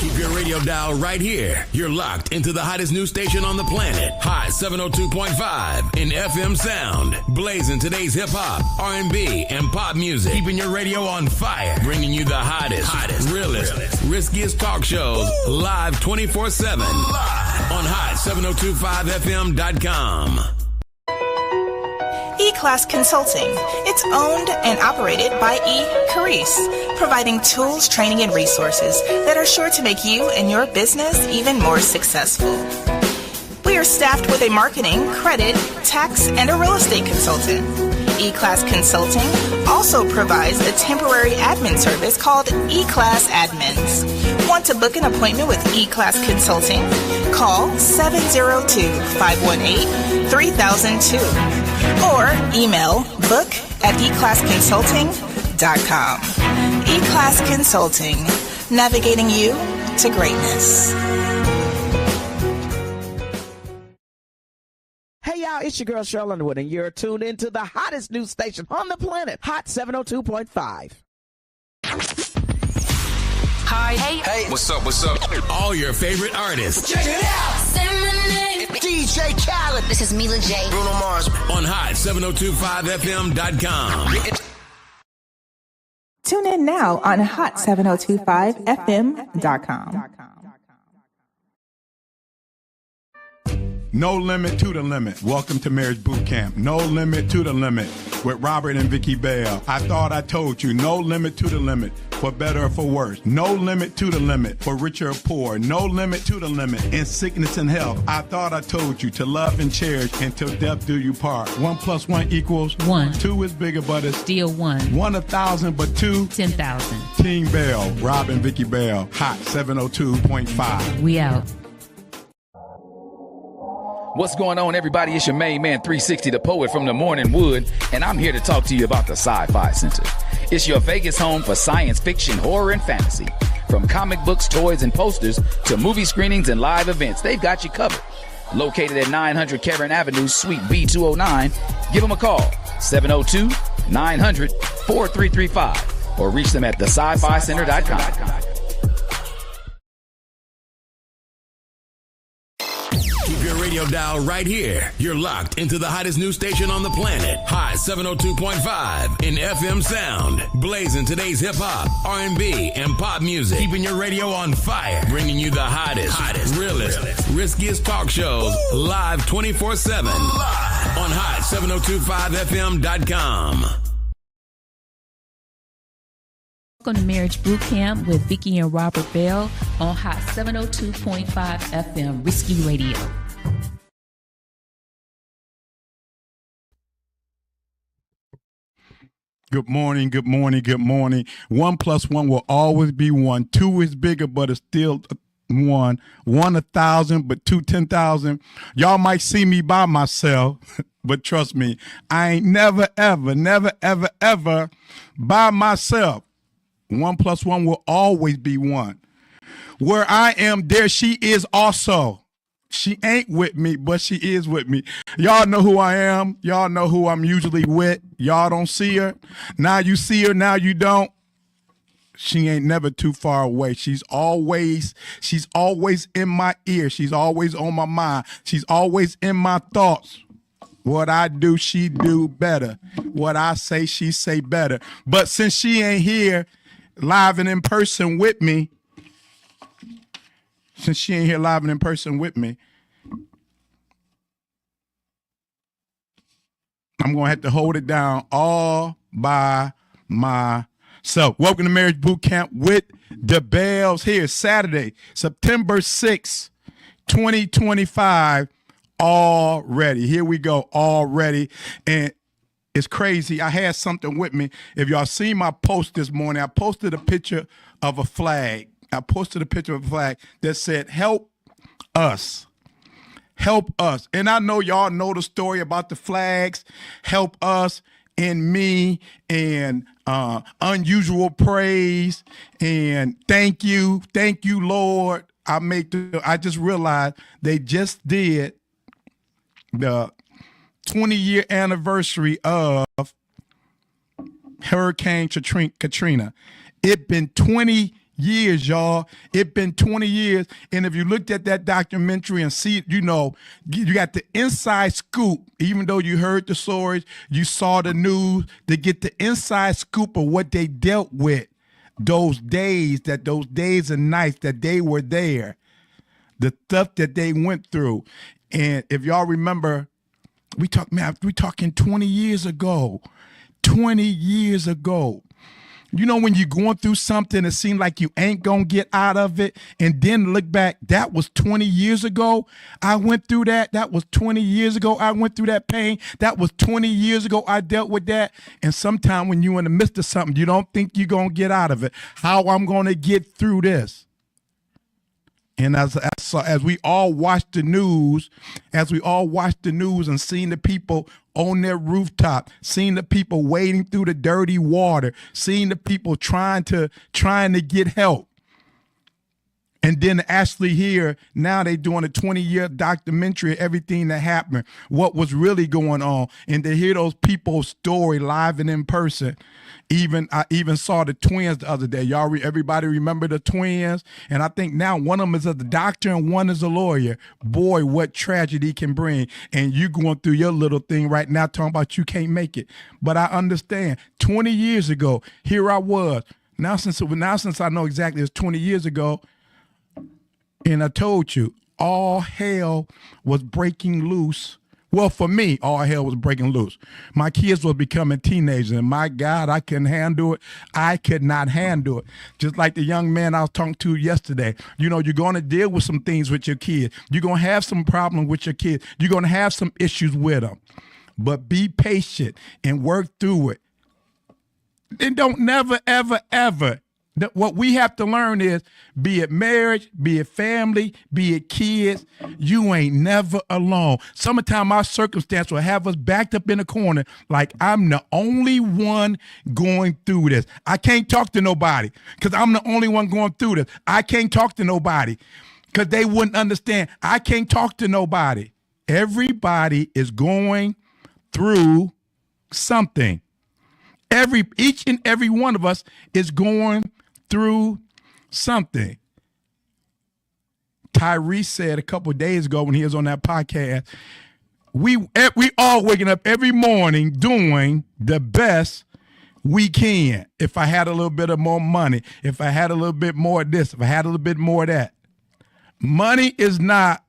Keep your radio dial right here. You're locked into the hottest news station on the planet. Hot 702.5 in FM sound. Blazing today's hip-hop, R&B, and pop music. Keeping your radio on fire. Bringing you the hottest, realest, riskiest talk shows live 24/7 on hot7025fm.com. E-Class Consulting. It's owned and operated by E. providing tools, training, and resources that are sure to make you and your business even more successful. We are staffed with a marketing, credit, tax, and a real estate consultant. E-Class Consulting also provides a temporary admin service called E-Class Admins. Want to book an appointment with E-Class Consulting? Call 702-518-3002 or email book@eclassconsulting.com. E-Class Consulting, navigating you to greatness. Hey y'all, it's your girl Cheryl Underwood, and you're tuned into the hottest news station on the planet, Hot 702.5. Hi. Hey. What's up? All your favorite artists. Check it out. DJ Khaled. This is Mila J. Bruno Mars. On hot7025fm.com. Tune in now on hot7025fm.com. No limit to the limit. Welcome to Marriage Bootcamp. No limit to the limit with Robert and Vicky Bell. I thought I told you. No limit to the limit for better or for worse. No limit to the limit for richer or poor. No limit to the limit in sickness and health. I thought I told you to love and cherish until death do you part. 1 + 1 = 1. 2 is bigger, but it's Still 1. 1 1,000, but 2 10,000. Team Bell. Rob and Vicky Bell. Hot 702.5. We out. What's going on, everybody? It's your main man, 360, the poet from the Morning Wood, and I'm here to talk to you about the Sci-Fi Center. It's your Vegas home for science fiction, horror, and fantasy. From comic books, toys, and posters to movie screenings and live events, they've got you covered. Located at 900 Cameron Avenue, Suite B209, give them a call, 702-900-4335, or reach them at thescificenter.com. Keep your radio dial right here. You're locked into the hottest news station on the planet. Hot 702.5 in FM sound. Blazing today's hip-hop, R&B, and pop music. Keeping your radio on fire. Bringing you the hottest, realest, riskiest talk shows live 24/7 on hot7025fm.com. Welcome to Marriage Bootcamp with Vicky and Robert Bell on Hot 702.5 FM, Risky Radio. Good morning. 1 + 1 will always be 1. 2 is bigger, but it's still 1. 1 1,000, but 2 10,000. Y'all might see me by myself, but trust me, I ain't never, ever by myself. 1 + 1 will always be 1. Where I am, there she is also. She ain't with me, but she is with me. Y'all know who I am. Y'all know who I'm usually with. Y'all don't see her. Now you see her, now you don't. She ain't never too far away. She's always in my ear. She's always on my mind. She's always in my thoughts. What I do, she do better. What I say, she say better. But since she ain't here live and in person with me, I'm going to have to hold it down all by myself. Welcome to Marriage Bootcamp with the Bells here, Saturday, September 6th, 2025. Already. Here we go. Already. And it's crazy. I had something with me. If y'all seen my post this morning, I posted a picture of a flag. That said, help us. Help us. And I know y'all know the story about the flags. Help us and me and unusual praise and thank you. Thank you, Lord. I just realized they just did the 20-year anniversary of Hurricane Katrina. It's been 20 years, y'all. It's been 20 years. And if you looked at that documentary and see, you got the inside scoop, even though you heard the stories, you saw the news, to get the inside scoop of what they dealt with those days and nights that they were there, the stuff that they went through. And if y'all remember, we talking 20 years ago. 20 years ago. You know, when you're going through something, it seems like you ain't gonna get out of it, and then look back, that was 20 years ago. I went through that. That was 20 years ago. I went through that pain. That was 20 years ago. I dealt with that. And sometimes when you're in the midst of something, you don't think you're gonna get out of it. How I'm gonna get through this? And as we all watched the news, and seeing the people on their rooftop, seeing the people wading through the dirty water, seeing the people trying to get help. And then actually here, now they doing a 20-year documentary of everything that happened, what was really going on. And to hear those people's story live and in person. I even saw the twins the other day. Everybody remember the twins? And I think now one of them is a doctor and one is a lawyer. Boy, what tragedy can bring. And you going through your little thing right now talking about you can't make it. But I understand. 20 years ago, here I was. Now since I know exactly it's 20 years ago, and I told you, all hell was breaking loose. Well, for me, all hell was breaking loose. My kids were becoming teenagers, and my God, I couldn't handle it. I could not handle it. Just like the young man I was talking to yesterday. You know, you're going to deal with some things with your kids. You're going to have some problems with your kids. You're going to have some issues with them. But be patient and work through it. And don't never, ever, ever. What we have to learn is, be it marriage, be it family, be it kids, you ain't never alone. Sometimes our circumstance will have us backed up in a corner like I'm the only one going through this. I can't talk to nobody because I'm the only one going through this. I can't talk to nobody because they wouldn't understand. I can't talk to nobody. Everybody is going through something. Each and every one of us is going through something. Tyrese said a couple of days ago when he was on that podcast, we all waking up every morning doing the best we can. If I had a little bit of more money, if I had a little bit more of this, if I had a little bit more of that. Money is not,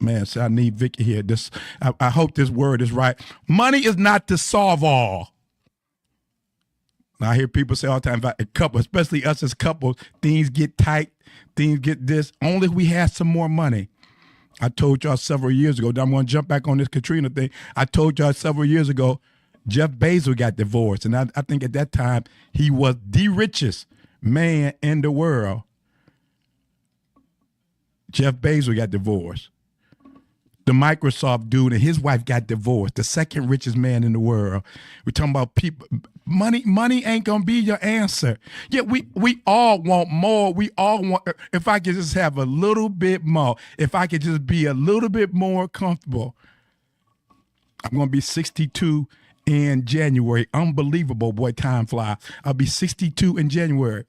man, so I need Vicky here. I hope this word is right. Money is not to solve all. I hear people say all the time about a couple, especially us as couples, things get tight, things get this. Only if we had some more money. I told y'all several years ago, I'm going to jump back on this Katrina thing. I told y'all several years ago, Jeff Bezos got divorced. And I think at that time, he was the richest man in the world. Jeff Bezos got divorced. The Microsoft dude and his wife got divorced, the second richest man in the world. We're talking about people. Money ain't going to be your answer. Yeah, we all want more. We all want, if I could just have a little bit more, if I could just be a little bit more comfortable. I'm going to be 62 in January. Unbelievable, boy, time flies. I'll be 62 in January.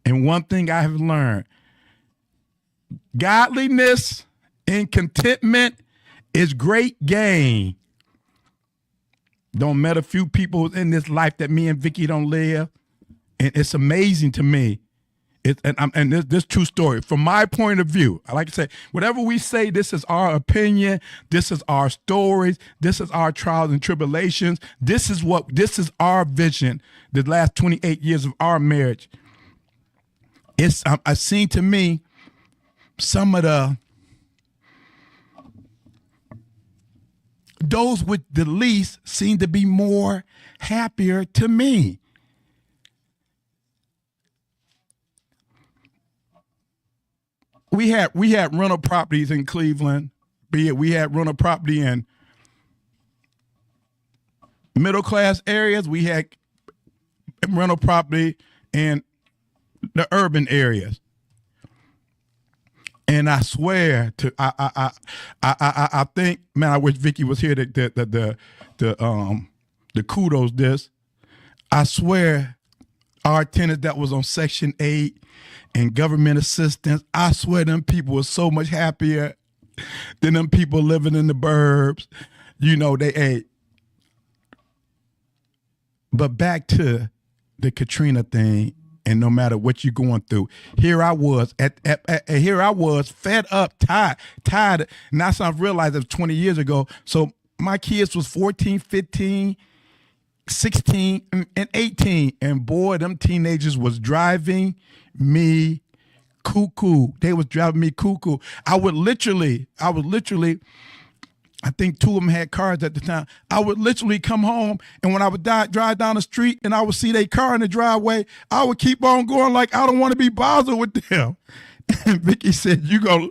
And one thing I have learned, godliness and contentment is great gain. Don't met a few people in this life that me and Vicky don't live, and it's amazing to me. This true story. From my point of view, I like to say, whatever we say, this is our opinion, this is our stories, this is our trials and tribulations, this is our vision. The last 28 years of our marriage. I've seen, to me, some of those with the least seem to be more happier to me. We had rental properties in Cleveland, we had rental property in middle class areas, we had rental property in the urban areas. And I swear to, I think, man, I wish Vicky was here the kudos this. I swear our tenants that was on Section 8 and government assistance. I swear them people were so much happier than them people living in the burbs. You know, they ate. But back to the Katrina thing, and no matter what you're going through, here I was here I was fed up, tired. And that's when I realized it was 20 years ago. So my kids was 14, 15, 16, and 18. And boy, them teenagers was driving me cuckoo. They was driving me cuckoo. I would literally, I think two of them had cars at the time. I would literally come home, and when I would drive down the street and I would see their car in the driveway, I would keep on going like I don't want to be bothered with them. And Vicky said, you gonna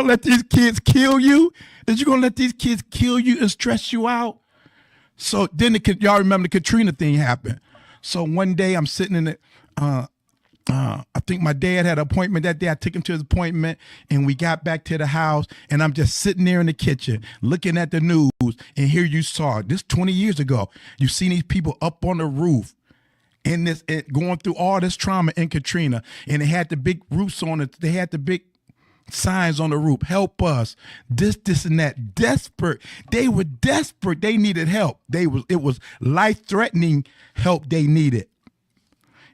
let these kids kill you? Is you gonna let these kids kill you and stress you out? So then y'all remember the Katrina thing happened. So one day I'm sitting in the I think my dad had an appointment that day. I took him to his appointment, and we got back to the house, and I'm just sitting there in the kitchen looking at the news, and here you saw this 20 years ago. You seen these people up on the roof in this, going through all this trauma in Katrina, and they had the big roofs on it. They had the big signs on the roof, help us, this and that. Desperate. They were desperate. They needed help. It was life-threatening help they needed.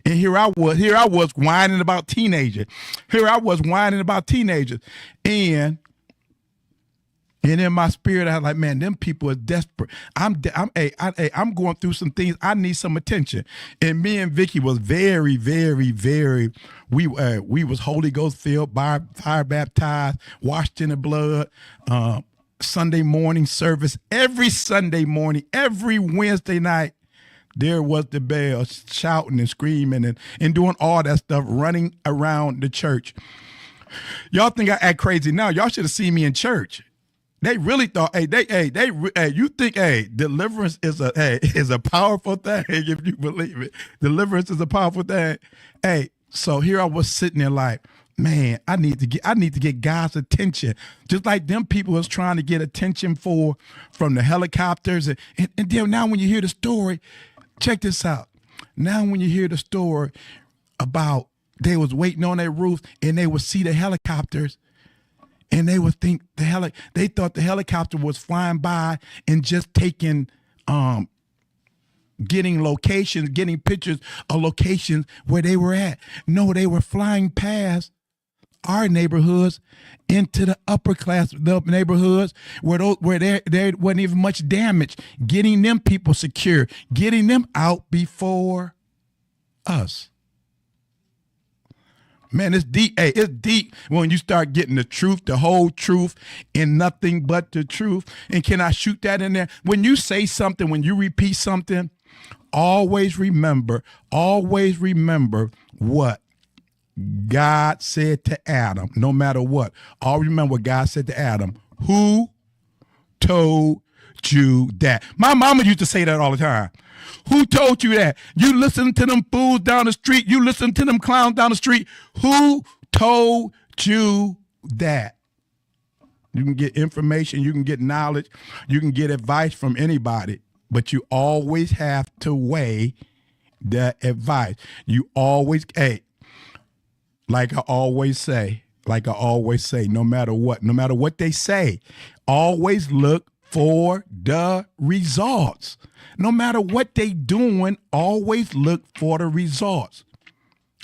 And here I was whining about teenagers. And in my spirit, I was like, man, them people are desperate. I'm going through some things. I need some attention. And me and Vicky was very, very, very, we was Holy Ghost filled, fire baptized, washed in the blood, Sunday morning service, every Sunday morning, every Wednesday night. There was the bell shouting and screaming and doing all that stuff, running around the church. Y'all think I act crazy now? Y'all should have seen me in church. They really thought, you think, deliverance is a powerful thing if you believe it. Deliverance is a powerful thing. So here I was sitting there like, man, I need to get God's attention, just like them people was trying to get attention from the helicopters. And then now when you hear the story. Check this out. Now when you hear the story about they was waiting on their roof and they would see the helicopters and they would think they thought the helicopter was flying by and just taking getting pictures of locations where they were at. No, they were flying past our neighborhoods into the upper class neighborhoods where there wasn't even much damage, getting them people secure, getting them out before us. Man, it's deep. It's deep when you start getting the truth, the whole truth, and nothing but the truth. And can I shoot that in there? When you say something, when you repeat something, always remember what God said to Adam, no matter what. Always remember what God said to Adam. Who told you that? My mama used to say that all the time. Who told you that? You listen to them fools down the street. You listen to them clowns down the street. Who told you that? You can get information. You can get knowledge. You can get advice from anybody. But you always have to weigh the advice. You always, like I always say, no matter what they say, always look for the results. No matter what they doing, always look for the results.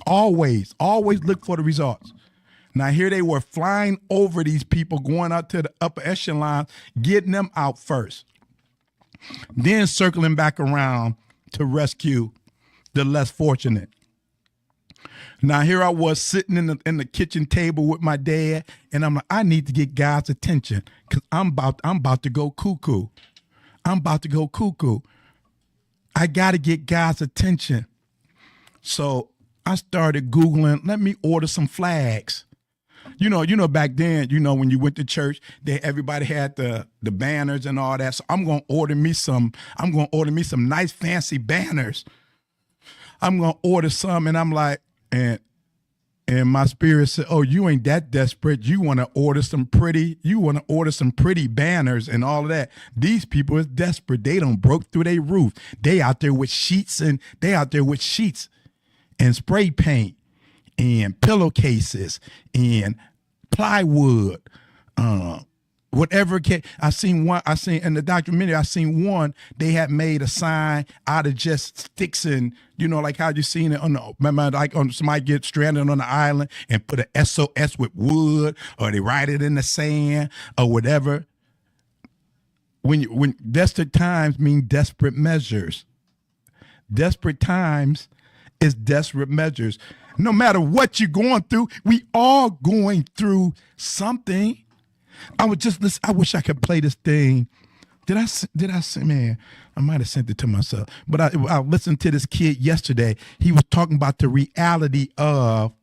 Always look for the results. Now here they were flying over these people, going out to the upper echelon, getting them out first. Then circling back around to rescue the less fortunate. Now here I was sitting in the kitchen table with my dad, and I'm like, I need to get God's attention because I'm about to go cuckoo. I got to get God's attention. So I started Googling, let me order some flags. You know, back then, when you went to church, everybody had the banners and all that. So I'm going to order me some nice fancy banners. I'm going to order some, and I'm like, and my spirit said, oh, you ain't that desperate. You want to order some pretty banners and all of that. These people is desperate. They done broke through their roof. They out there with sheets. and spray paint and pillowcases and plywood, whatever. I seen in the documentary, I seen one, they had made a sign out of just sticks and, like how you seen it remember, like on somebody get stranded on the island and put a SOS with wood, or they write it in the sand or whatever. When desperate times mean desperate measures. Desperate times is desperate measures. No matter what you're going through, we all going through something. I wish I could play this thing. Did I say, man, I might have sent it to myself. But I listened to this kid yesterday. He was talking about the reality of,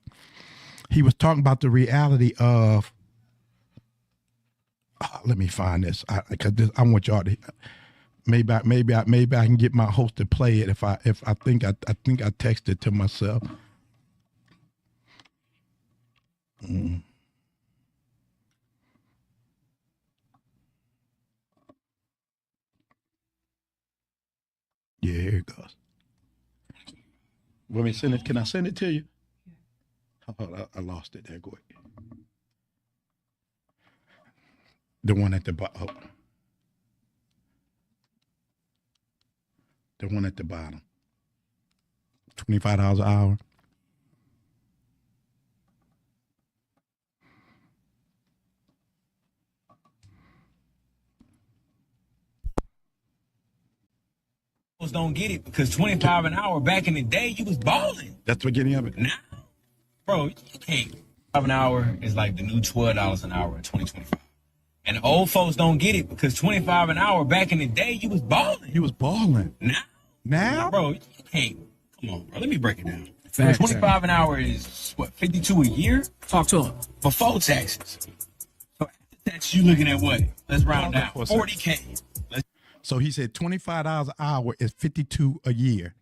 let me find this. I want y'all to. Maybe I can get my host to play it if I think I texted it to myself. Yeah, here it goes. Want me to send it? Can I send it to you? Oh, I lost it there. Go ahead. The one at the bottom. The one at the bottom. $25 an hour. Don't get it because $25 an hour back in the day, you was balling. That's the beginning of it. Now, bro, you can't. $5 an hour is like the new $12 an hour in 2025. And the old folks don't get it because $25 an hour back in the day, you was balling. You was balling. Now, bro, you can't. Come on, bro. Let me break it down. $25 an hour is what, 52 a year? Talk to him. Before taxes. So after taxes, you looking at what? Let's round down. $40K. So he said $25 an hour is 52 a year.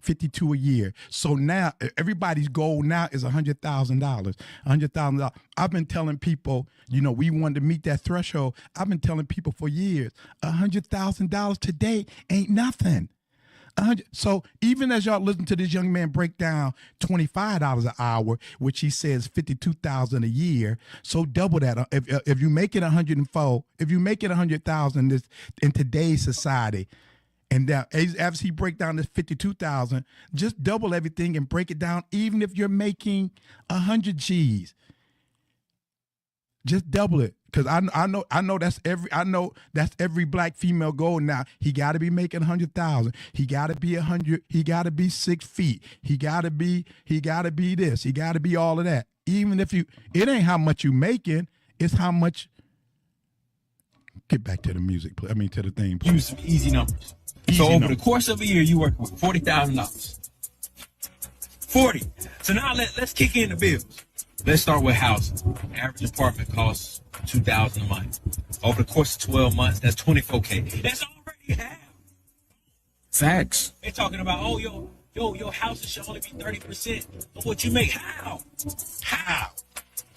52 a year. So now everybody's goal now is $100,000. $100,000. I've been telling people, we wanted to meet that threshold. I've been telling people for years, $100,000 today ain't nothing. So even as y'all listen to this young man break down $25 an hour, which he says $52,000 a year, so double that. If you make it 104, if you make it 100,000 in today's society, and now as he break down this 52,000, just double everything and break it down. Even if you're making 100 G's, just double it. Because I know that's every black female goal now. He got to be making 100,000. He got to be 100. He got to be 6 feet. He got to be this. He got to be all of that. Even if it ain't how much you making, it's how much. Get back to the music. To the thing. Use some easy numbers. Over the course of a year, you work with $40,000. 40. So now let's kick in the bills. Let's start with housing. Average apartment costs $2,000 a month. Over the course of 12 months, that's $24K. That's already half. Facts. They're talking about, your house should only be 30% of what you make. How?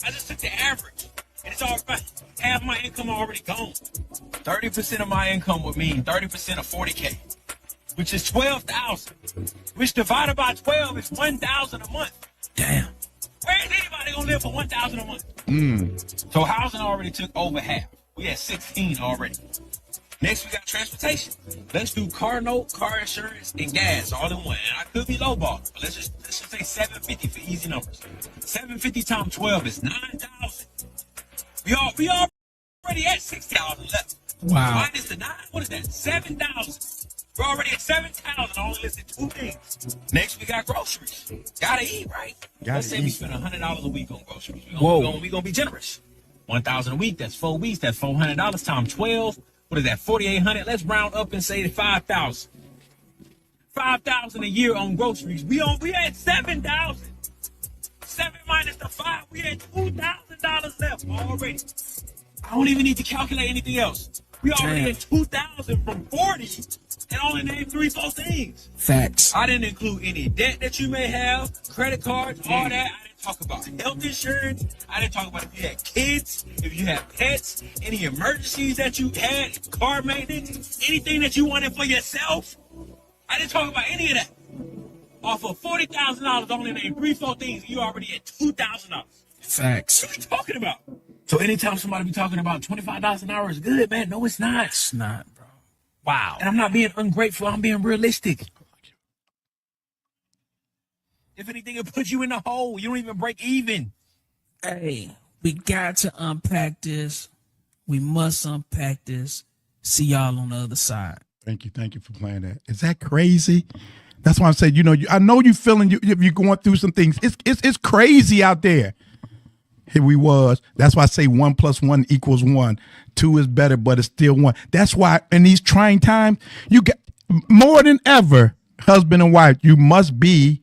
I just took the average. And it's already half my income already gone. 30% of my income would mean 30% of 40K, which is 12,000. Which divided by 12 is 1,000 a month. Damn. Where is anybody gonna live for 1,000 a month? So housing already took over half. We had 16 already. Next we got transportation. Let's do car note, car insurance, and gas all in one. And I could be lowball, but let's just say $750 for easy numbers. $750 times 12 is $9,000. We already at $6,000 left. Wow. Minus the 9, what is that? $7,000. We're already at $7,000. I only listed 2 things. Next, we got groceries. Gotta eat, right? Let's say we spend $100 a week on groceries. We're gonna be generous. $1,000 a week. That's 4 weeks. That's $400 times 12. What is that? $4,800. Let's round up and say $5,000. $5,000 a year on groceries. We at $7,000. 7 minus the 5. We had $2,000 left already. I don't even need to calculate anything else. We already at 2,000 from 40 and only named 3-4 things. Facts. I didn't include any debt that you may have, credit cards, all that. I didn't talk about health insurance. I didn't talk about if you had kids, if you had pets, any emergencies that you had, car maintenance, anything that you wanted for yourself. I didn't talk about any of that. Off of $40,000, only name 3-4 things, you already at $2,000. Facts. What are you talking about? So anytime somebody be talking about $25 an hour is good, man, no, it's not. It's not, bro. Wow. And I'm not being ungrateful. I'm being realistic. If anything, it puts you in the hole. You don't even break even. Hey, we got to unpack this. We must unpack this. See y'all on the other side. Thank you for playing that. Is that crazy? That's why I'm saying, I know you feeling you're going through some things. It's crazy out there. Here we was. That's why I say 1 + 1 = 1. 2 is better, but it's still 1. That's why in these trying times, you get more than ever, husband and wife, you must be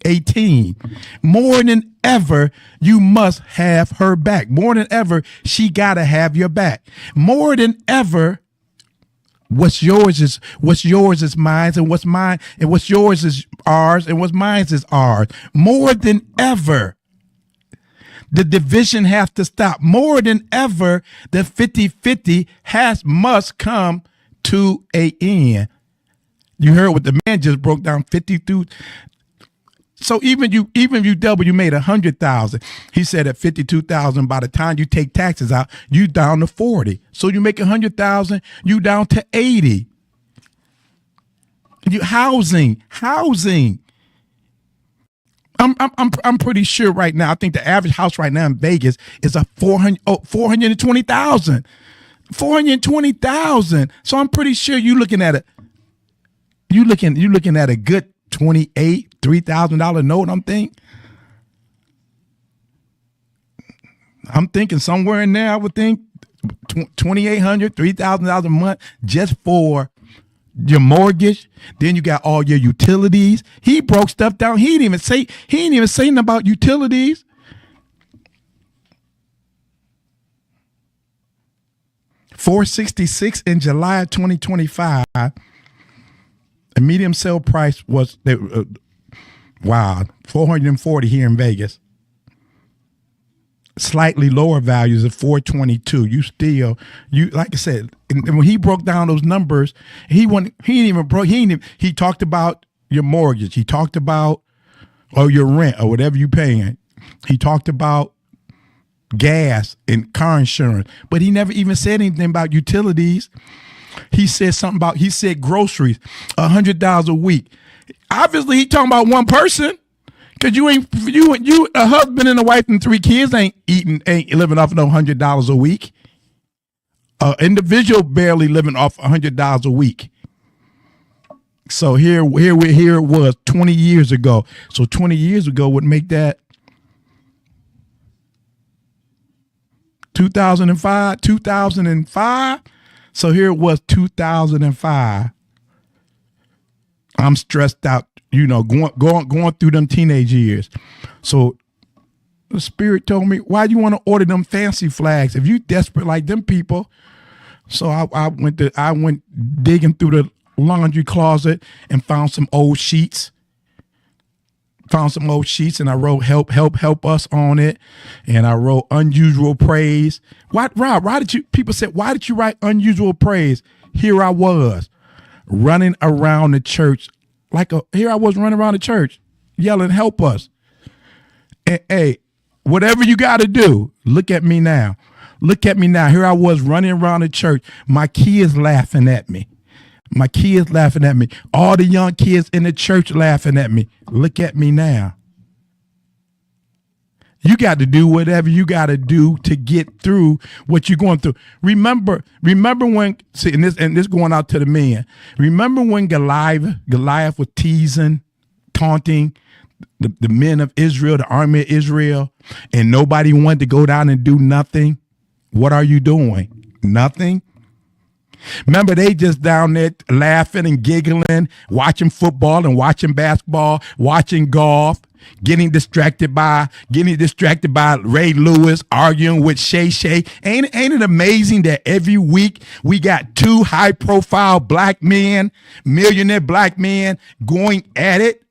18. More than ever, you must have her back. More than ever, she gotta have your back. More than ever, what's yours is mine, and what's mine and what's yours is ours, and what's mine is ours. More than ever, the division has to stop. More than ever, the 50-50 must come to an end. You heard what the man just broke down, 52. So even if you double, you made 100,000. He said at 52,000, by the time you take taxes out, you down to 40. So you make 100,000, you down to 80. You housing. I'm pretty sure right now. I think the average house right now in Vegas is a 420,000. 420,000. So I'm pretty sure you're looking at a good $3,000 note. I'm thinking somewhere in there. I would think $2,800, $3,000 a month just for your mortgage. Then you got all your utilities. He broke stuff down. He didn't even say nothing about utilities. $466 in July of 2025. The medium sale price was $440 here in Vegas. Slightly lower values of $422. Like I said, and when he broke down those numbers, he talked about your mortgage. He talked about your rent or whatever you're paying. He talked about gas and car insurance, but he never even said anything about utilities. He said groceries, $100 a week. Obviously, he talking about one person, because you a husband and a wife and 3 kids ain't living off no $100 a week. Individual barely living off $100 a week. So here it was 20 years ago. So 20 years ago would make that 2005. So here it was 2005. I'm stressed out, going through them teenage years. So the Spirit told me, why do you want to order them fancy flags if you desperate like them people? So I went digging through the laundry closet and found some old sheets. And I wrote help us on it. And I wrote unusual praise. Rob, why did you write unusual praise? Here I was running around the church yelling, help us. And, hey, whatever you got to do, look at me now. Here I was running around the church. My kids laughing at me. All the young kids in the church laughing at me. Look at me now. You got to do whatever you got to do to get through what you're going through. Remember when, and this going out to the men. Remember when Goliath was teasing, taunting the men of Israel, the army of Israel, and nobody wanted to go down and do nothing? What are you doing? Nothing? Remember, they just down there laughing and giggling, watching football and watching basketball, watching golf, getting distracted by Ray Lewis, arguing with Shay. Ain't it amazing that every week we got 2 high-profile black men, millionaire black men, going at it?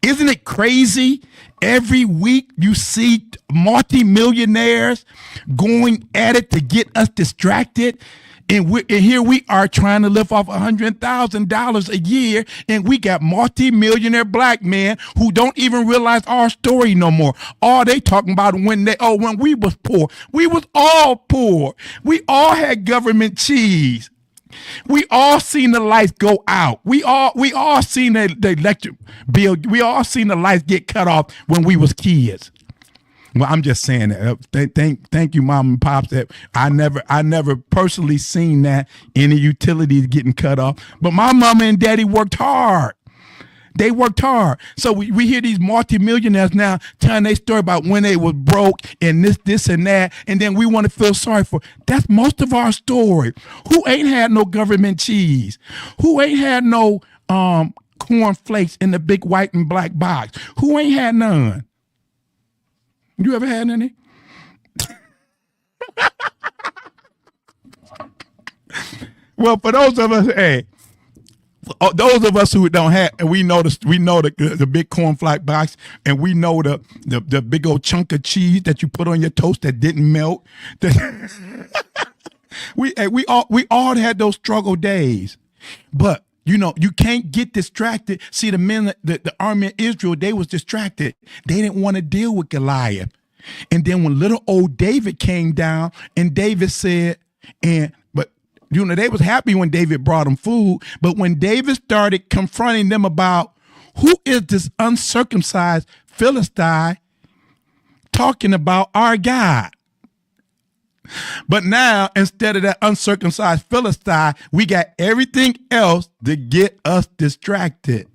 Isn't it crazy? Every week you see multi-millionaires going at it to get us distracted. And here we are trying to live off $100,000 a year, and we got multi-millionaire black men who don't even realize our story no more. All they talking about when we was poor. We was all poor. We all had government cheese. We all seen the lights go out. We all seen the electric bill. We all seen the lights get cut off when we was kids. Well, I'm just saying that. Thank you, Mom and Pops. That I never personally seen that any utilities getting cut off. But my mama and daddy worked hard. They worked hard. So we hear these multimillionaires now telling their story about when they was broke and this and that, and then we want to feel sorry for. That's most of our story. Who ain't had no government cheese? Who ain't had no corn flakes in the big white and black box? Who ain't had none? You ever had any? Well, for those of us, those of us who don't have, and we know the big cornflake box, and we know the big old chunk of cheese that you put on your toast that didn't melt. we all had those struggle days, but you can't get distracted. See, the men, the army of Israel, they was distracted. They didn't want to deal with Goliath. And then when little old David came down, and David said, they was happy when David brought them food. But when David started confronting them about who is this uncircumcised Philistine talking about our God? But now, instead of that uncircumcised Philistine, we got everything else to get us distracted.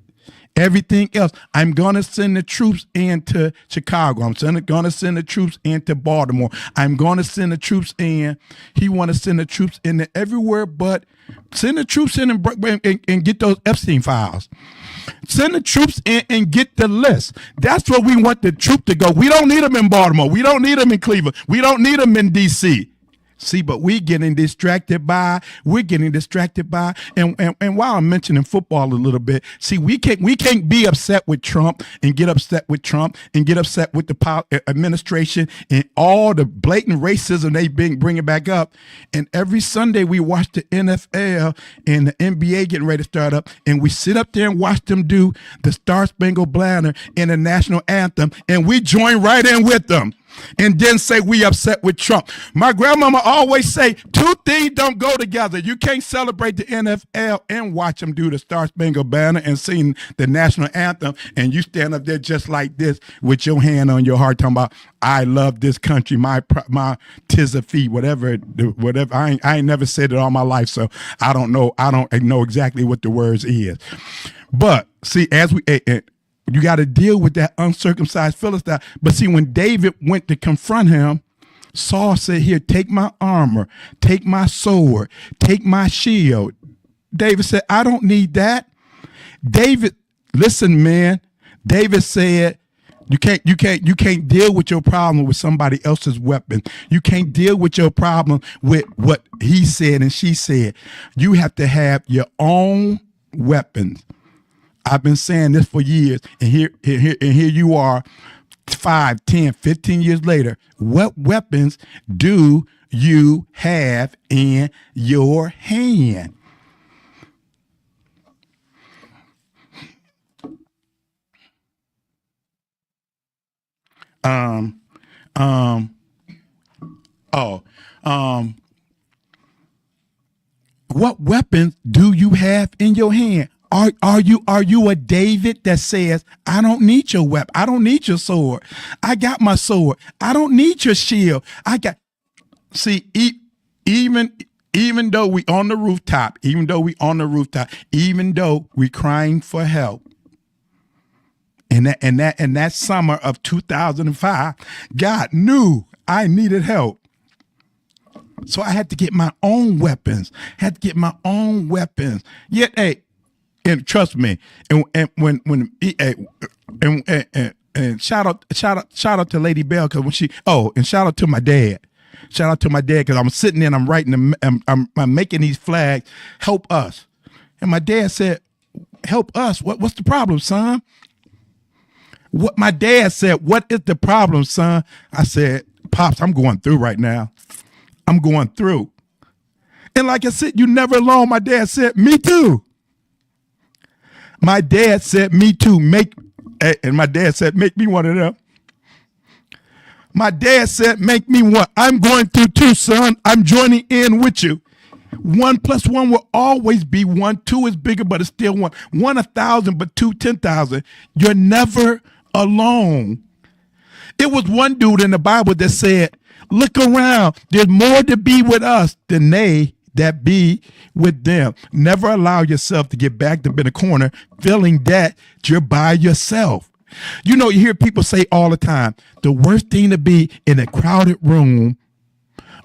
Everything else. I'm going to send the troops into Chicago. I'm going to send the troops into Baltimore. I'm going to send the troops in. He want to send the troops in everywhere, but send the troops in and get those Epstein files. Send the troops in and get the list. That's where we want the troop to go. We don't need them in Baltimore. We don't need them in Cleveland. We don't need them in D.C. See, but we're getting distracted by, and while I'm mentioning football a little bit, see, we can't be upset with Trump and get upset with the administration and all the blatant racism they bringing back up. And every Sunday we watch the NFL and the NBA getting ready to start up, and we sit up there and watch them do the Star Spangled Banner and the national anthem, and we join right in with them. And then say we upset with Trump. My grandmama always say two things don't go together. You can't celebrate the NFL and watch them do the Star Spangled Banner and sing the national anthem, and you stand up there just like this with your hand on your heart talking about, I love this country, my tis a fee, whatever. I ain't never said it all my life, so I don't know exactly what the words is. But see, as we you got to deal with that uncircumcised Philistine. But see, when David went to confront him, Saul said, here, take my armor, take my sword, take my shield. David said, I don't need that. Listen, man. David said, you can't deal with your problem with somebody else's weapon. You can't deal with your problem with what he said and she said. You have to have your own weapons. I've been saying this for years, and here you are 5, 10, 15 years later. What weapons do you have in your hand? What weapons do you have in your hand? Are you a David that says, I don't need your weapon. I don't need your sword. I got my sword. I don't need your shield. Even though we on the rooftop, even though we crying for help, in that summer of 2005, God knew I needed help. So I had to get my own weapons. Yet, hey, and trust me, and shout out to Lady Bell, because and shout out to my dad. Shout out to my dad, because I'm sitting there and I'm writing I'm making these flags, help us. And my dad said, help us? What's the problem, son? What my dad said, what is the problem, son? I said, Pops, I'm going through right now. I'm going through. And like I said, you're never alone. My dad said, me too. My dad said, me too. And my dad said, make me one of them. My dad said, make me one. I'm going through too, son. I'm joining in with you. 1 + 1 will always be 1. 2 is bigger, but it's still 1. 1 1,000, but 2 10,000. You're never alone. It was one dude in the Bible that said, look around. There's more to be with us than they that be with them. Never allow yourself to get backed up in a corner feeling that you're by yourself. You know, you hear people say all the time, the worst thing to be in a crowded room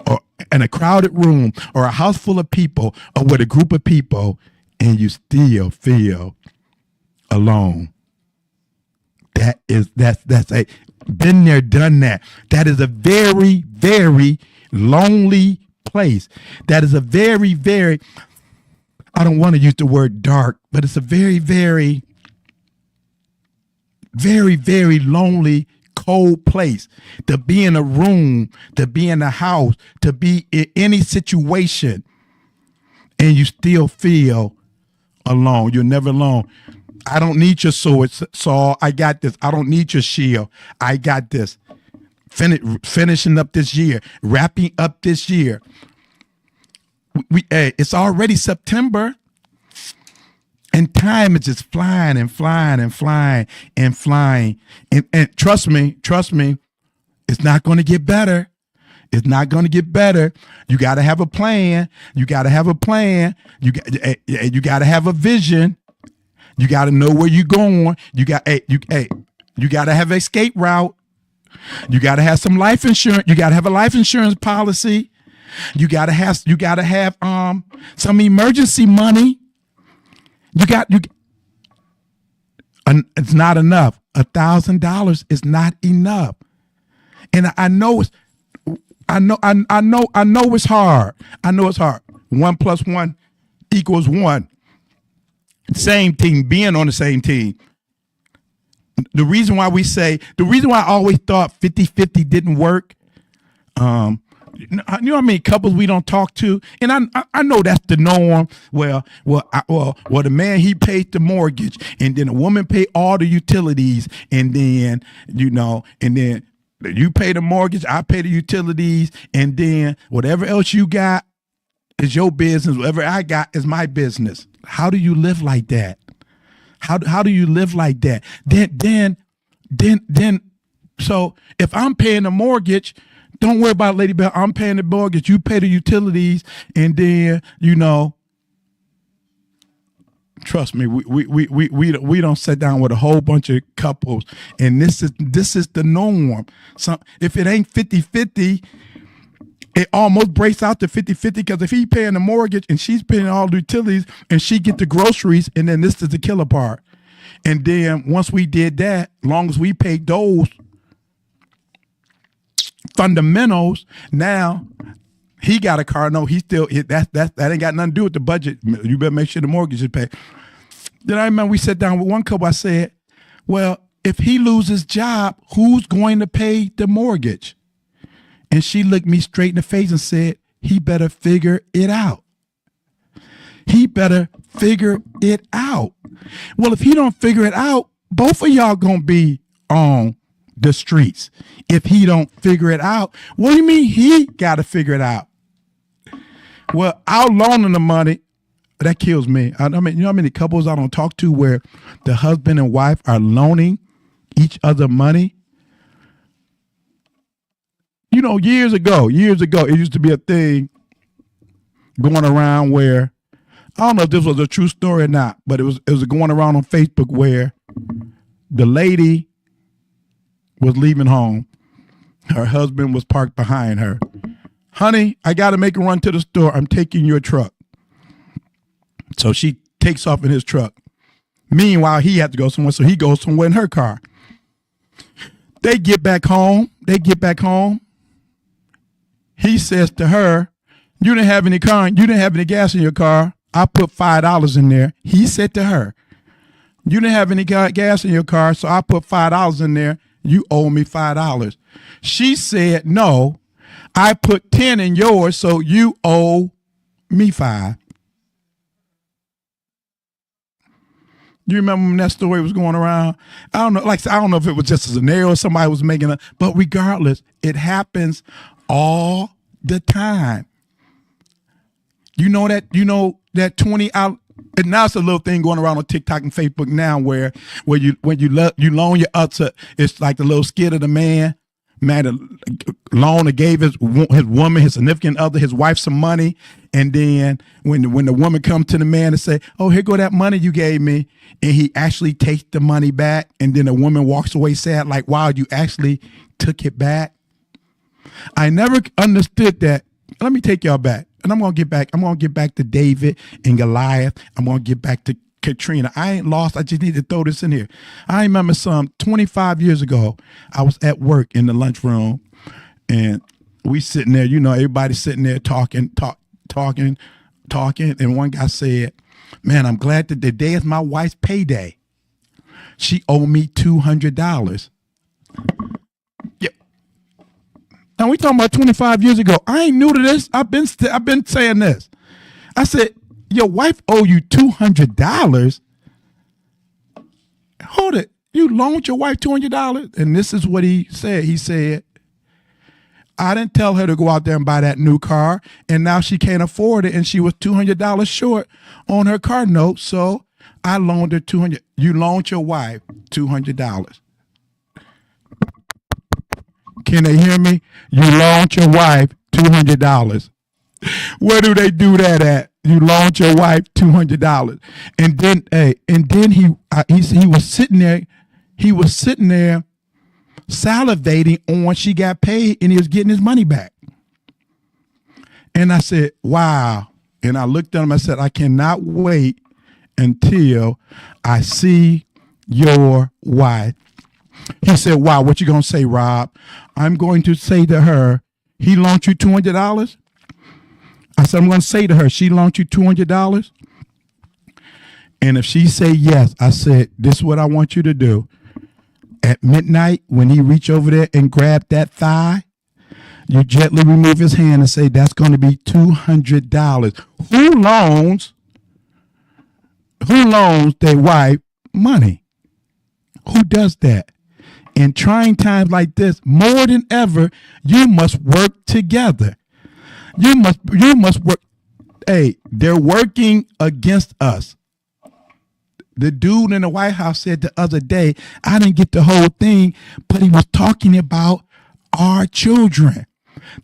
or a house full of people or with a group of people and you still feel alone. That's a been there, done that. That is a very, very lonely place. That is a very, very, I don't want to use the word dark, but it's a very, very, very, very lonely, cold place to be in a room, to be in a house, to be in any situation, and you still feel alone. You're never alone. I don't need your sword, Saul. I got this. I don't need your shield. I got this. Finishing up this year, wrapping up this year. It's already September. And time is just flying and flying and flying and flying. And trust me, it's not going to get better. It's not going to get better. You got to have a plan. You got to have a plan. You got to have a vision. You got to know where you're going. You got to have an escape route. You got to have some life insurance. You got to have a life insurance policy. You got to have some emergency money. It's not enough. $1,000 is not enough. And I know it's hard. I know it's hard. 1 + 1 = 1. Same team, being on the same team. The reason why I always thought 50-50 didn't work, you know how many couples we don't talk to? And I know that's the norm. Well, the man, he paid the mortgage, and then the woman paid all the utilities, and then, you pay the mortgage, I pay the utilities, and then whatever else you got is your business. Whatever I got is my business. How do you live like that? How do you live like that? Then, so if I'm paying the mortgage, don't worry about it, Lady Bell. I'm paying the mortgage. You pay the utilities, and then trust me, we don't sit down with a whole bunch of couples, and this is the norm. So if it ain't 50-50, it almost breaks out to 50-50, because if he paying the mortgage and she's paying all the utilities and she get the groceries, and then this is the killer part. And then once we did that, long as we paid those fundamentals, now he got a car. No, he still, that ain't got nothing to do with the budget. You better make sure the mortgage is paid. Then I remember we sat down with one couple. I said, well, if he loses his job, who's going to pay the mortgage? And she looked me straight in the face and said, he better figure it out. He better figure it out. Well, if he don't figure it out, both of y'all gonna be on the streets. If he don't figure it out, what do you mean he got to figure it out? Well, I'll loan him the money. That kills me. I mean, you know how many couples I don't talk to where the husband and wife are loaning each other money? You know, years ago, it used to be a thing going around where, I don't know if this was a true story or not, but it was going around on Facebook where the lady was leaving home. Her husband was parked behind her. Honey, I got to make a run to the store. I'm taking your truck. So she takes off in his truck. Meanwhile, he had to go somewhere, so he goes somewhere in her car. They get back home. He says to her, you didn't have any car. You didn't have any gas in your car. I put $5 in there. He said to her, you didn't have any gas in your car, so I put $5 in there. You owe me $5. She said, no, I put 10 in yours, so you owe Me 5. You remember when that story was going around? I don't know. Like I don't know if it was just a scenario or somebody was making it. But regardless, it happens all the time. You know that 20 out. And now it's a little thing going around on TikTok and Facebook now where you loan your it's like the little skit of the man loan or gave his woman, his significant other, his wife some money, and then when the woman comes to the man and say, "Oh, here go that money you gave me," and he actually takes the money back, and then the woman walks away sad, like, "Wow, you actually took it back." I never understood that. Let me take y'all back. And I'm going to get back to David and Goliath. I'm going to get back to Katrina. I ain't lost. I just need to throw this in here. I remember some 25 years ago, I was at work in the lunchroom, and we sitting there, everybody sitting there talking. And one guy said, "Man, I'm glad that the day is my wife's payday. She owed me $200. Now we talking about 25 years ago. I ain't new to this. I've been saying this. I said, your wife owe you $200. Hold it. You loaned your wife $200? And this is what he said. He said, I didn't tell her to go out there and buy that new car, and now she can't afford it, and she was $200 short on her car note, so I loaned her $200. You loaned your wife $200. Can they hear me? You loaned your wife $200. Where do they do that at? You loaned your wife $200, and then he was sitting there. He was sitting there salivating on when she got paid, and he was getting his money back. And I said, "Wow!" And I looked at him. I said, "I cannot wait until I see your wife." He said, "Wow, what you gonna say, Rob?" I'm going to say to her, "He loaned you $200?" I said, "I'm going to say to her, she loaned you $200? And if she say yes," I said, "This is what I want you to do. At midnight, when he reach over there and grab that thigh, you gently remove his hand and say, that's going to be $200. Who loans their wife money? Who does that? In trying times like this, more than ever, you must work together. You must work. Hey, they're working against us. The dude in the White House said the other day, I didn't get the whole thing, but he was talking about our children,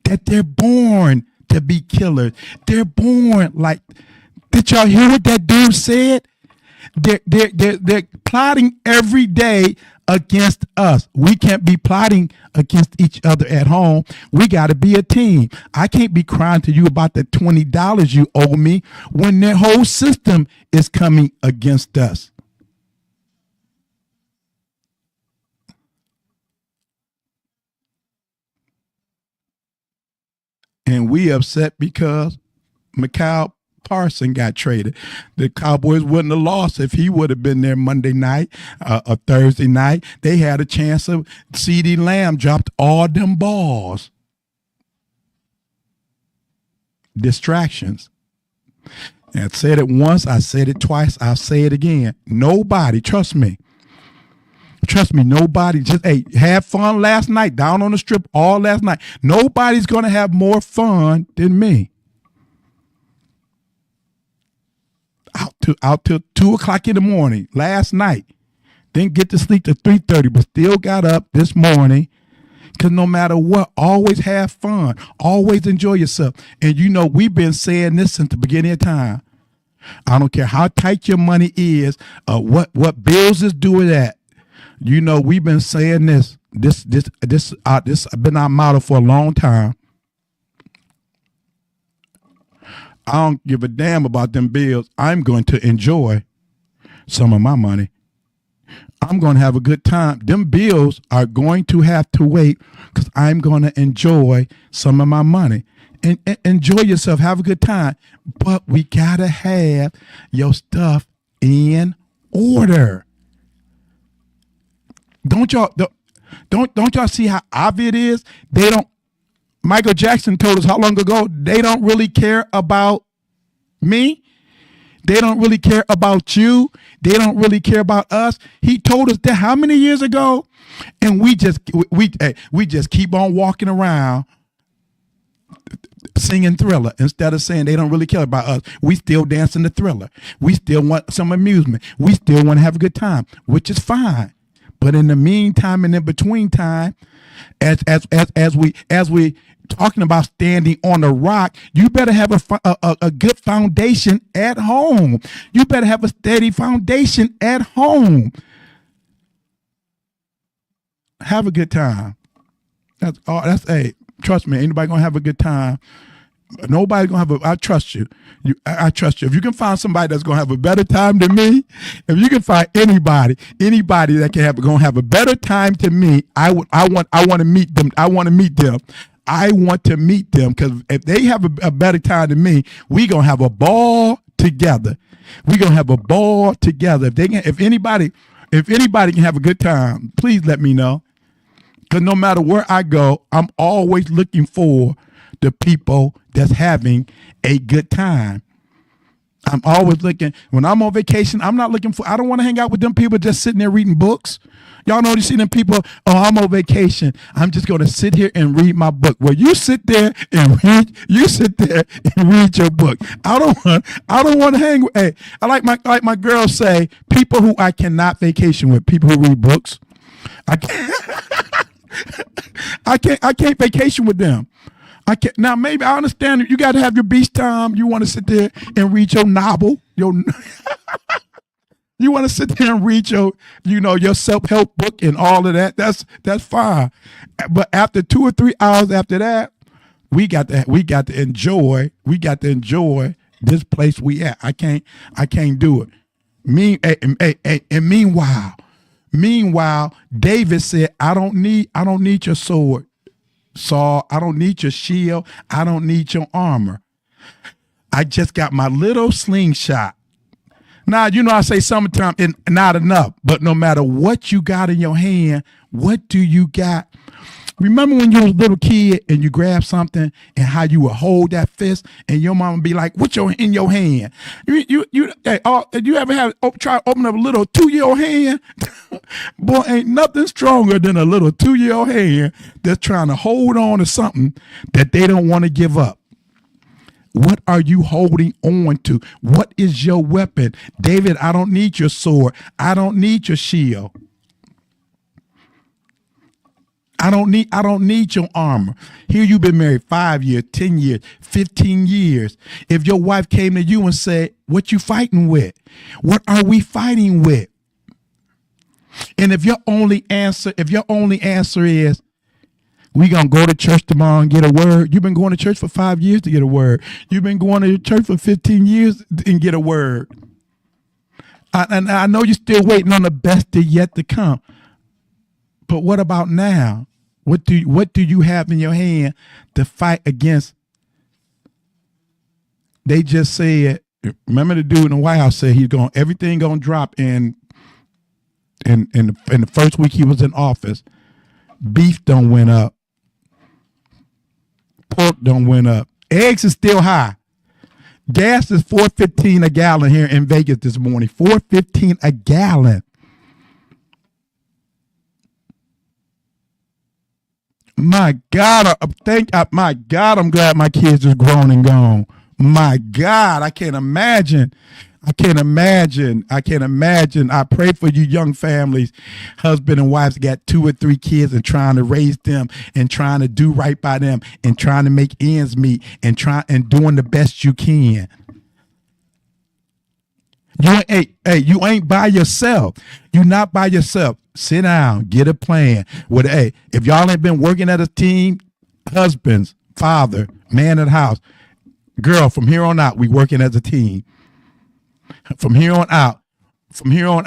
that they're born to be killers. They're born like, did y'all hear what that dude said? They're plotting every day against us. We can't be plotting against each other at home. We got to be a team. I can't be crying to you about the $20 you owe me when the whole system is coming against us. And we upset because Mikal Parson got traded. The Cowboys wouldn't have lost if he would have been there Monday night or Thursday night. They had a chance of CeeDee Lamb dropped all them balls. Distractions. And I said it once, I said it twice, I'll say it again. Nobody, trust me, nobody, just, hey, had fun last night, down on the strip all last night. Nobody's going to have more fun than me. Out till 2:00 in the morning last night. Didn't get to sleep till 3:30, but still got up this morning. Because no matter what, always have fun. Always enjoy yourself. And we've been saying this since the beginning of time. I don't care how tight your money is, what bills is doing at. We've been saying this. This has been our motto for a long time. I don't give a damn about them bills. I'm going to enjoy some of my money. I'm going to have a good time. Them bills are going to have to wait because I'm going to enjoy some of my money. And enjoy yourself. Have a good time. But we got to have your stuff in order. Don't y'all see how obvious it is? Michael Jackson told us how long ago they don't really care about Me? They don't really care about you. They don't really care about us. He told us that how many years ago? And we just keep on walking around singing Thriller instead of saying they don't really care about us. We still dancing the Thriller. We still want some amusement. We still want to have a good time, which is fine. But in the meantime and in between time, as we talking about standing on the rock, you better have a good foundation at home. You better have a steady foundation at home. Have a good time. That's all. Trust me, anybody gonna have a good time. Nobody's gonna have I trust you. I trust you. If you can find somebody that's gonna have a better time than me, if you can find anybody that gonna have a better time than me, I want to meet them. I want to meet them. I want to meet them because if they have a better time than me, we gonna have a ball together. We gonna have a ball together. If anybody can have a good time, please let me know. Because no matter where I go, I'm always looking for the people that's having a good time. I'm always looking. When I'm on vacation, I don't want to hang out with them people just sitting there reading books. Y'all know you see them people, I'm on vacation. I'm just going to sit here and read my book. Well, you sit there and read your book. I don't want to hang with, I like my girls say, people who I cannot vacation with, people who read books. I can't vacation with them. I can't. Now maybe I understand you got to have your beach time. You want to sit there and read your novel. You want to sit there and read your self-help book and all of that. That's fine. But after 2 or 3 hours after that, we got to enjoy this place we at. I can't do it. And meanwhile, David said, I don't need your sword, Saul. I don't need your shield. I don't need your armor. I just got my little slingshot. Now, I say sometimes it's not enough, but no matter what you got in your hand, what do you got? Remember when you was a little kid and you grabbed something and how you would hold that fist and your mama be like, "What's in your hand?" You ever try to open up a little 2-year-old hand? Boy, ain't nothing stronger than a little 2-year-old hand that's trying to hold on to something that they don't want to give up. What are you holding on to? What is your weapon? David, I don't need your sword. I don't need your shield. I don't need your armor. Here you've been married 5 years, 10 years, 15 years. If your wife came to you and said, "What you fighting with? What are we fighting with?" And if your only answer is, "We gonna go to church tomorrow and get a word," you've been going to church for 5 years to get a word. You've been going to church for 15 years and get a word. And I know you're still waiting on the best yet to come. But what about now? What do you have in your hand to fight against? They just said, remember the dude in the White House said everything gonna drop in the first week he was in office. Beef done went up. Pork done went up. Eggs is still high. Gas is $4.15 a gallon here in Vegas this morning. $4.15 a gallon. My God, I'm glad my kids are grown and gone. My God, I can't imagine. I pray for you young families, husband and wives got 2 or 3 kids and trying to raise them and trying to do right by them and trying to make ends meet and doing the best you can. You ain't by yourself. You're not by yourself. Sit down, get a plan. If y'all ain't been working as a team, husbands, father, man of the house, girl, from here on out, we working as a team. From here on out, we on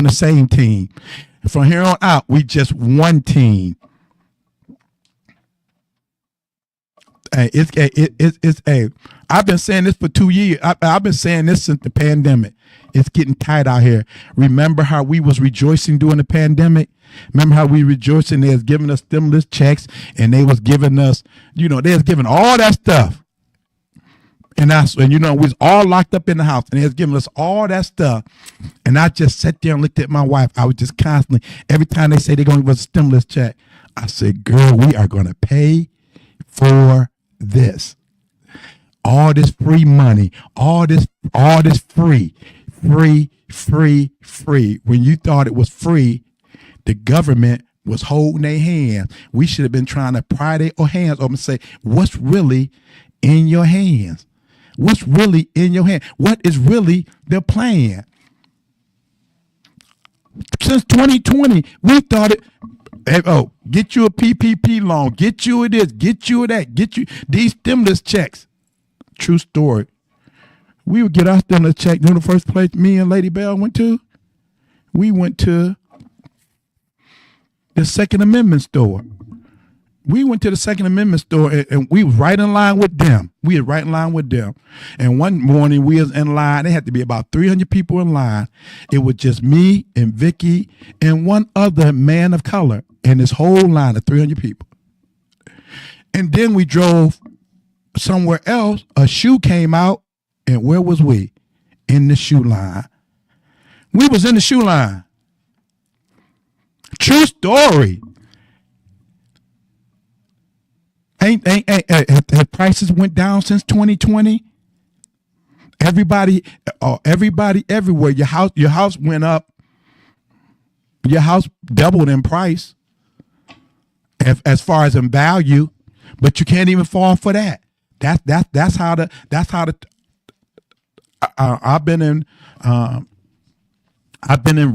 the same team. From here on out, we just one team. I've been saying this for 2 years. I've been saying this since the pandemic. It's getting tight out here. Remember how we was rejoicing during the pandemic? Remember how we rejoicing? They was giving us stimulus checks and they was giving us, they was giving all that stuff. And we was all locked up in the house, and they was giving us all that stuff. And I just sat there and looked at my wife. I was just constantly, every time they say they're going to give us a stimulus check, I said, girl, we are going to pay for this. All this free money, all this free. When you thought it was free, the government was holding their hands. We should have been trying to pry their hands open and say, what's really in your hands? What's really in your hand? What is really the plan? Since 2020, we thought it, get you a PPP loan, get you a this, get you a that, get you these stimulus checks. True story. We would get our stimulus check. You know the first place me and Lady Bell went to? We went to the Second Amendment store. We went to the Second Amendment store, and we was right in line with them. And one morning we was in line. There had to be about 300 people in line. It was just me and Vicky and one other man of color in this whole line of 300 people. And then we drove somewhere else. A shoe came out, and where was we? In the shoe line. We was in the shoe line. True story. Have prices went down since 2020? Everybody everywhere. Your house went up. Your house doubled in price as far as in value, but you can't even fall for that. That's how I've been in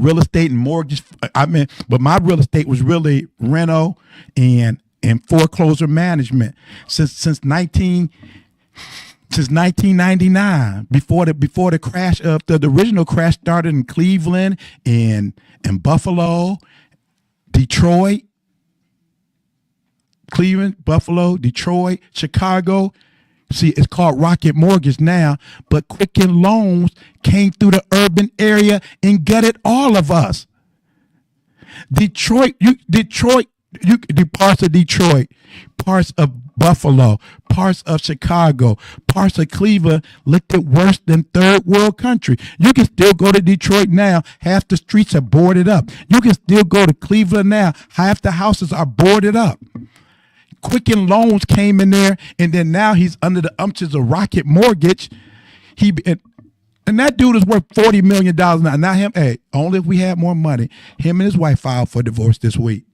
real estate and mortgage. But my real estate was really reno and foreclosure management since 1999, before the crash of the original crash started in Cleveland and Buffalo, Detroit, Cleveland, Buffalo, Detroit, Chicago. See, it's called Rocket Mortgage now, but Quicken Loans came through the urban area and gutted all of us. Parts of Detroit, parts of Buffalo, parts of Chicago, parts of Cleveland looked at worse than third world country. You can still go to Detroit now. Half the streets are boarded up. You can still go to Cleveland now. Half the houses are boarded up. Quicken Loans came in there, and then now he's under the umptures of Rocket Mortgage. And that dude is worth $40 million now. Now him, only if we had more money. Him and his wife filed for divorce this week.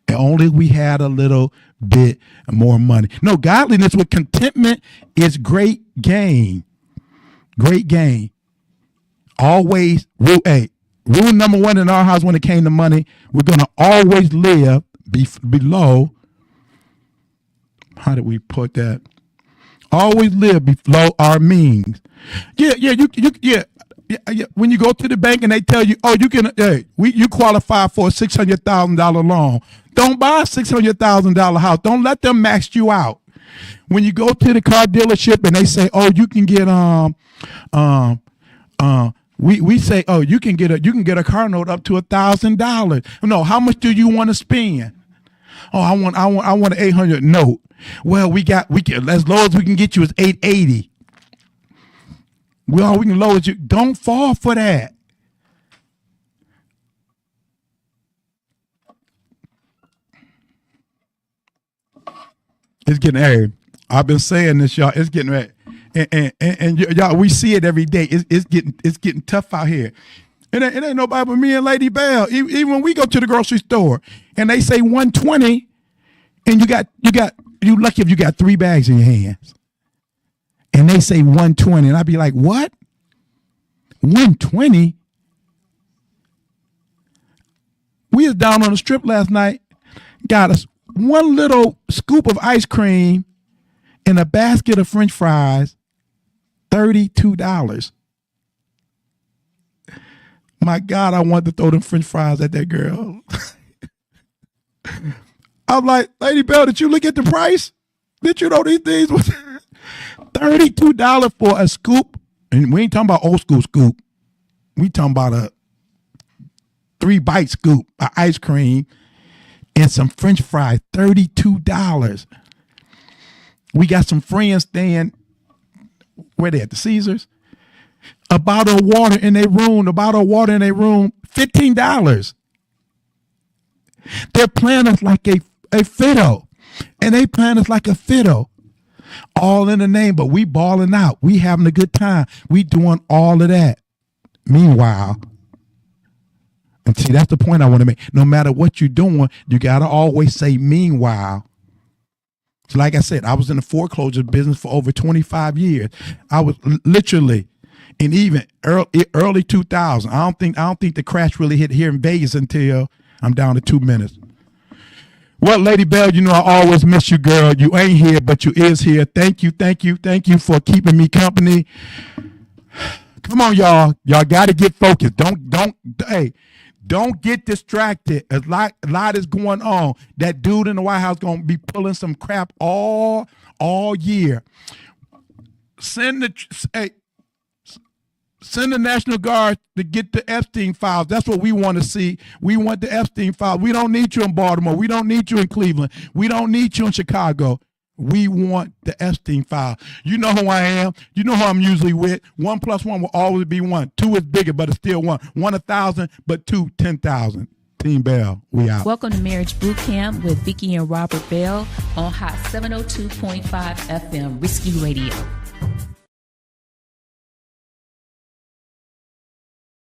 And only if we had a little bit more money. No, godliness with contentment is great gain. Great gain. Always, rule number one in our house when it came to money, we're going to always live below, how did we put that? Always live below our means. Yeah. When you go to the bank and they tell you, you qualify for a $600,000 loan. Don't buy a $600,000 house. Don't let them max you out. When you go to the car dealership and they say, you can get we say, you can get a car note up to $1,000. No, how much do you want to spend? I want an 800 note. Well, we can as low as we can get you is 880. We can lower you. Don't fall for that. It's getting I've been saying this, y'all. It's getting ready. And y'all, we see it every day. It's getting tough out here. It ain't nobody but me and Lady Bell. Even when we go to the grocery store and they say 120, and you lucky if you got 3 bags in your hands. And they say 120, and I'd be like, what? 120? We was down on the strip last night, got us one little scoop of ice cream and a basket of French fries, $32. My God, I wanted to throw them French fries at that girl. I'm like, Lady Bell, did you look at the price? Did you know these things was $32 for a scoop? And we ain't talking about old school scoop. We talking about a 3-bite scoop of ice cream and some French fries, $32. We got some friends staying where they at, the Caesars? A bottle of water in their room, $15. They're playing us like a fiddle, and they playing us like a fiddle, all in the name, but we balling out. We having a good time. We doing all of that. Meanwhile, and see, that's the point I want to make. No matter what you're doing, you got to always say meanwhile. So like I said, I was in the foreclosure business for over 25 years. I was literally, and even early 2000. I don't think the crash really hit here in Vegas until I'm down to 2 minutes. Well, Lady Bell, you know I always miss you, girl. You ain't here, but you is here. Thank you for keeping me company. Come on, y'all. Y'all got to get focused. Don't get distracted. A lot is going on. That dude in the White House going to be pulling some crap all year. Send the National Guard to get the Epstein files. That's what we want to see. We want the Epstein files. We don't need you in Baltimore. We don't need you in Cleveland. We don't need you in Chicago. We want the Epstein file. You know who I am. You know who I'm usually with. 1 + 1 will always be 1. 2 is bigger, but it's still 1. 1 1,000, but 2 10,000. Team Bell, we out. Welcome to Marriage Bootcamp with Vicki and Robert Bell on Hot 702.5 FM, Risky Radio.